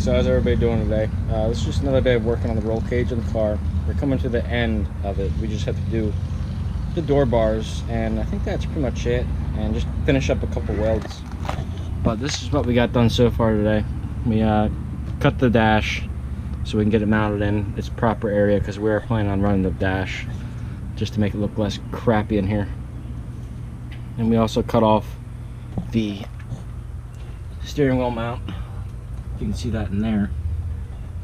So how's everybody doing today? This is just another day of working on the roll cage of the car. We're coming to the end of it. We just have to do the door bars, and I think that's pretty much it, and just finish up a couple welds. But this is what we got done so far today. We cut the dash so we can get it mounted in its proper area, because we are planning on running the dash just to make it look less crappy in here. And we also cut off the steering wheel mount. You can see that in there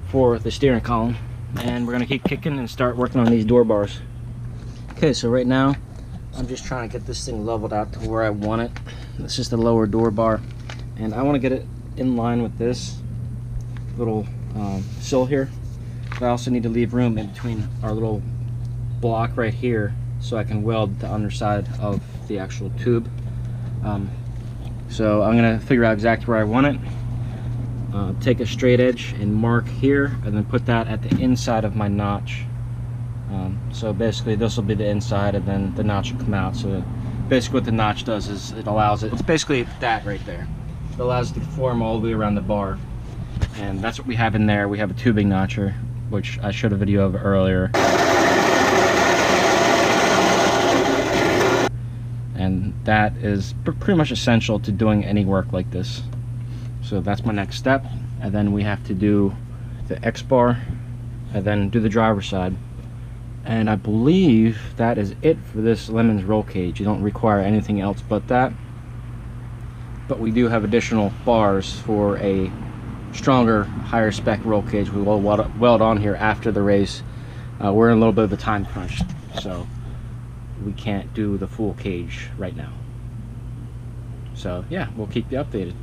for the steering column, and we're gonna keep kicking and start working on these door bars. Okay, so right now I'm just trying to get this thing leveled out to where I want it. This is the lower door bar, and I want to get it in line with this little sill here, but I also need to leave room in between our little block right here so I can weld the underside of the actual tube. So I'm gonna figure out exactly where I want it. Take a straight edge and mark here, and then put that at the inside of my notch. So basically this will be the inside, and then the notch will come out. So basically what the notch does is it allows it, it's basically that right there. It allows it to form all the way around the bar. And that's what we have in there. We have a tubing notcher, which I showed a video of earlier. And that is pretty much essential to doing any work like this. So that's my next step, and then we have to do the X bar and then do the driver's side. And I believe that is it for this Lemons roll cage. You don't require anything else but that, but we do have additional bars for a stronger, higher spec roll cage we will weld on here after the race. We're in a little bit of a time crunch, so we can't do the full cage right now. So yeah, we'll keep you updated.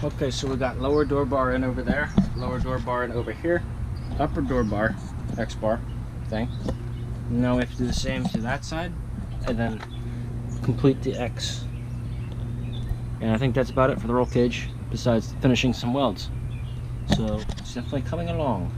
Okay, so we got lower door bar in over there, lower door bar in over here, upper door bar, X bar thing. Now we have to do the same to that side, and then complete the X. And I think that's about it for the roll cage, besides finishing some welds. So it's definitely coming along.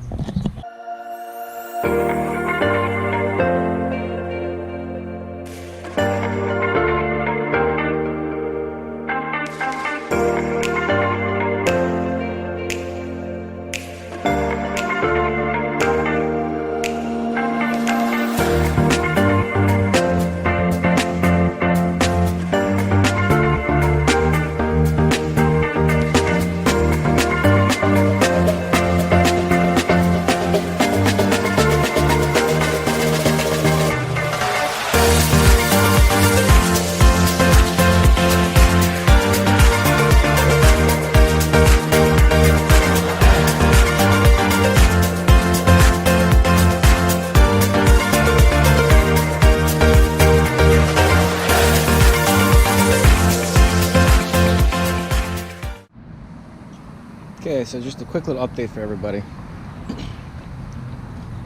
Okay, so just a quick little update for everybody.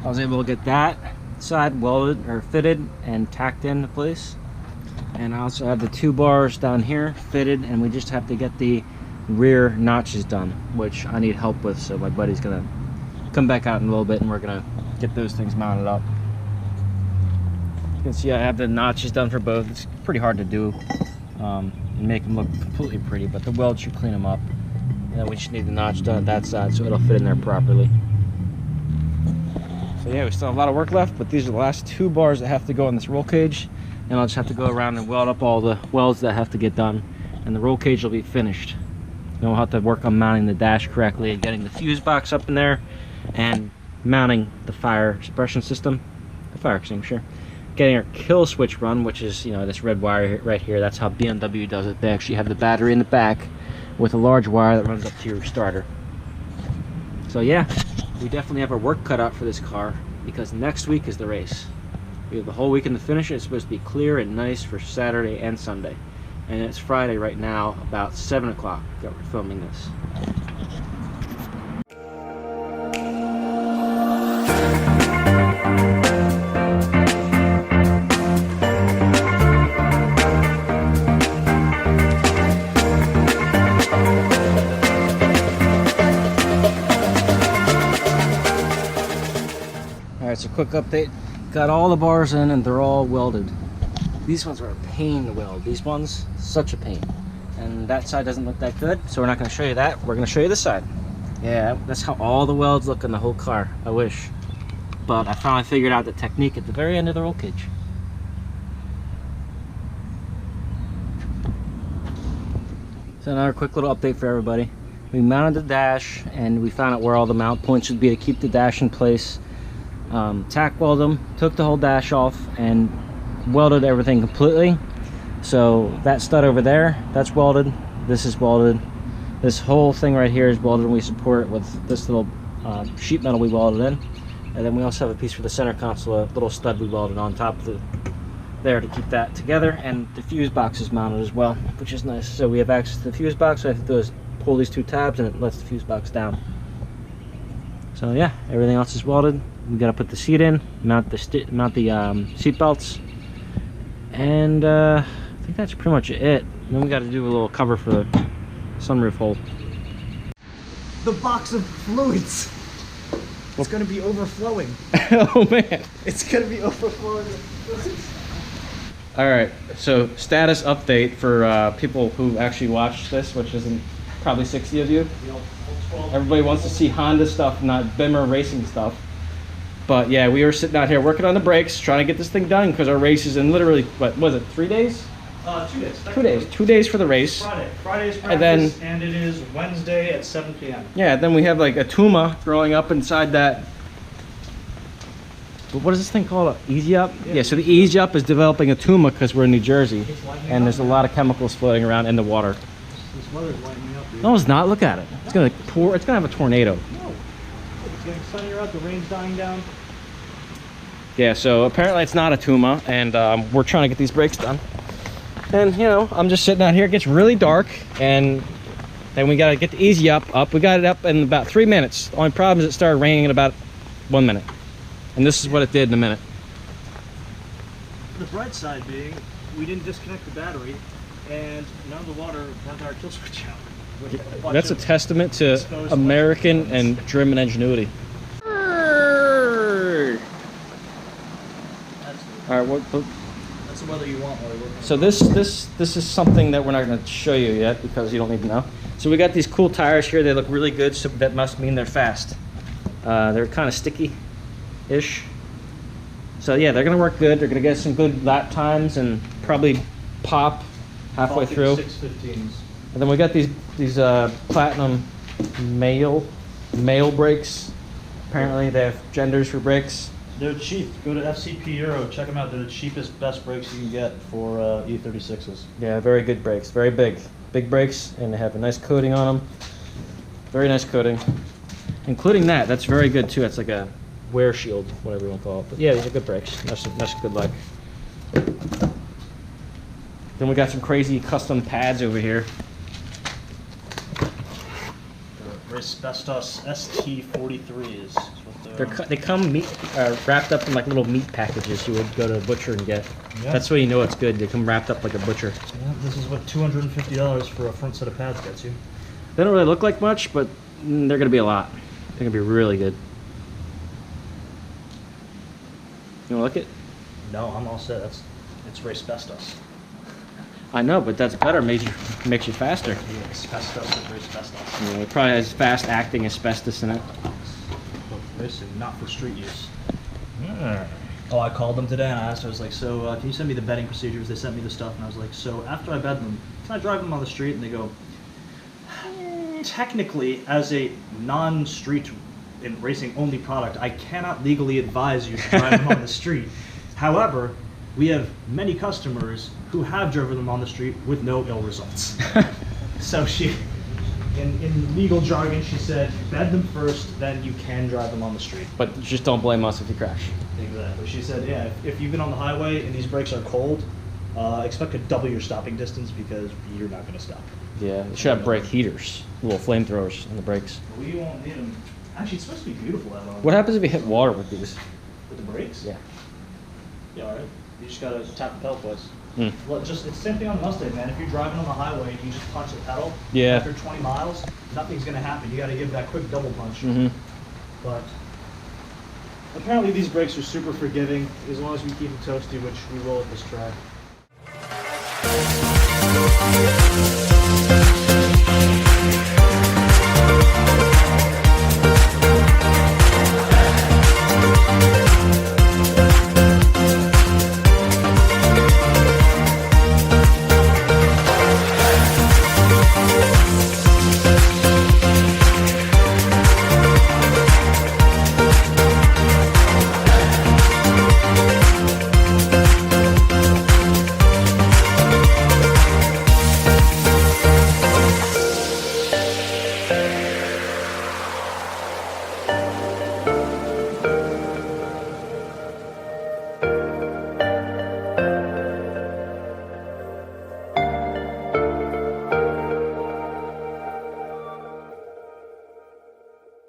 I was able to get that side welded or fitted and tacked into place, and I also have the two bars down here fitted, and we just have to get the rear notches done, which I need help with. So my buddy's gonna come back out in a little bit, and we're gonna get those things mounted up. You can see I have the notches done for both. It's pretty hard to do and make them look completely pretty, but the weld should clean them up. And then we just need the notch done at that side so it'll fit in there properly. So yeah, we still have a lot of work left, but these are the last two bars that have to go in this roll cage, and I'll just have to go around and weld up all the welds that have to get done, and the roll cage will be finished. Then we'll have to work on mounting the dash correctly and getting the fuse box up in there, and mounting the fire suppression system, the fire extinguisher, getting our kill switch run, which is, you know, this red wire right here. That's how BMW does it. They actually have the battery in the back with a large wire that runs up to your starter. So yeah, we definitely have our work cut out for this car, because next week is the race. We have the whole weekend to finish it. It's supposed to be clear and nice for Saturday and Sunday, and it's Friday right now, about 7 o'clock that we're filming this. Alright, so quick update. Got all the bars in and they're all welded. These ones are a pain to weld. These ones, such a pain. And that side doesn't look that good, so we're not going to show you that. We're going to show you this side. Yeah, that's how all the welds look on the whole car. I wish. But I finally figured out the technique at the very end of the roll cage. So another quick little update for everybody. We mounted the dash and we found out where all the mount points should be to keep the dash in place. Tack welded them, took the whole dash off and welded everything completely. So that stud over there, that's welded. This is welded. This whole thing right here is welded, and we support it with this little sheet metal we welded in. And then we also have a piece for the center console, a little stud we welded on top of there to keep that together. And the fuse box is mounted as well, which is nice. So we have access to the fuse box. So I have to do is pull these 2 tabs and it lets the fuse box down. So yeah, everything else is welded. We got to put the seat in, mount the seat belts, and I think that's pretty much it. And then we got to do a little cover for the sunroof hole. The box of fluids. It's going to be overflowing. Oh man, it's going to be overflowing. All right, so status update for people who actually watch this, which isn't probably 60 of you. Everybody wants to see Honda stuff, not Bimmer racing stuff. But yeah, we were sitting out here working on the brakes, trying to get this thing done because our race is in literally, what was it, 3 days? 2 days. 2 days. 2 days for the race. Friday's practice, and it is Wednesday at 7 p.m. Yeah, then we have like a Tuma growing up inside that. But what is this thing called? Easy Up? Yeah, so the Easy Up is developing a Tuma because we're in New Jersey, and there's a lot of chemicals floating around in the water. This weather's lighting me up, dude. No, it's not. Look at it. It's gonna pour. It's gonna have a tornado. No. It's getting sunnier out. The rain's dying down. Yeah, so apparently it's not a Tuma, and we're trying to get these brakes done. And you know, I'm just sitting out here. It gets really dark, and then we gotta get the Easy Up. We got it up in about 3 minutes. The only problem is it started raining in about 1 minute, and this is what it did in a minute. The bright side being, we didn't disconnect the battery, and none of the water burnt our kill switch out. That's a testament to American and German ingenuity. All right, that's the weather you want while you're working. so this is something that we're not going to show you yet because you don't need to know. So we got these cool tires here. They look really good, so that must mean they're fast. They're kind of sticky-ish. So yeah, they're going to work good. They're going to get some good lap times and probably pop halfway through. 615s. And then we got these platinum male brakes. Apparently they have genders for brakes. They're cheap. Go to FCP Euro. Check them out. They're the cheapest, best brakes you can get for E36s. Yeah, very good brakes. Very big brakes, and they have a nice coating on them. Very nice coating, including that. That's very good too. It's like a wear shield, whatever you want to call it. But yeah, these are good brakes. That's good luck. Then we got some crazy custom pads over here. Asbestos ST43s. They come wrapped up in like little meat packages you would go to a butcher and get. Yeah. That's why you know it's good. They come wrapped up like a butcher. Yeah, this is what $250 for a front set of pads gets you. They don't really look like much, but they're going to be a lot. They're going to be really good. You want to look it? No, I'm all set. It's asbestos. I know, but that's better. Makes you faster. Yeah, asbestos is asbestos. Yeah, it probably has fast acting asbestos in it. Listen, not for street use. Oh, I called them today and I asked, I was like, so can you send me the bedding procedures? They sent me the stuff and I was like, so after I bed them, can I drive them on the street? And they go, technically, as a non-street and racing only product, I cannot legally advise you to drive them on the street. However, we have many customers who have driven them on the street with no ill results. So she, in legal jargon, she said, bed them first, then you can drive them on the street. But just don't blame us if you crash. Exactly. She said, yeah, if you've been on the highway and these brakes are cold, expect to double your stopping distance because you're not going to stop. Yeah, they should have brake heaters, little flamethrowers on the brakes. But we won't need them. Actually, it's supposed to be beautiful that way. What happens if you hit water with these? With the brakes? Yeah. Yeah, all right. You just gotta tap the pedal twice. Well, it's the same thing on the Mustang, man. If you're driving on the highway and you just punch the pedal, yeah, after 20 miles, nothing's gonna happen. You gotta give that quick double punch. But apparently these brakes are super forgiving as long as we keep them toasty, which we will at this track.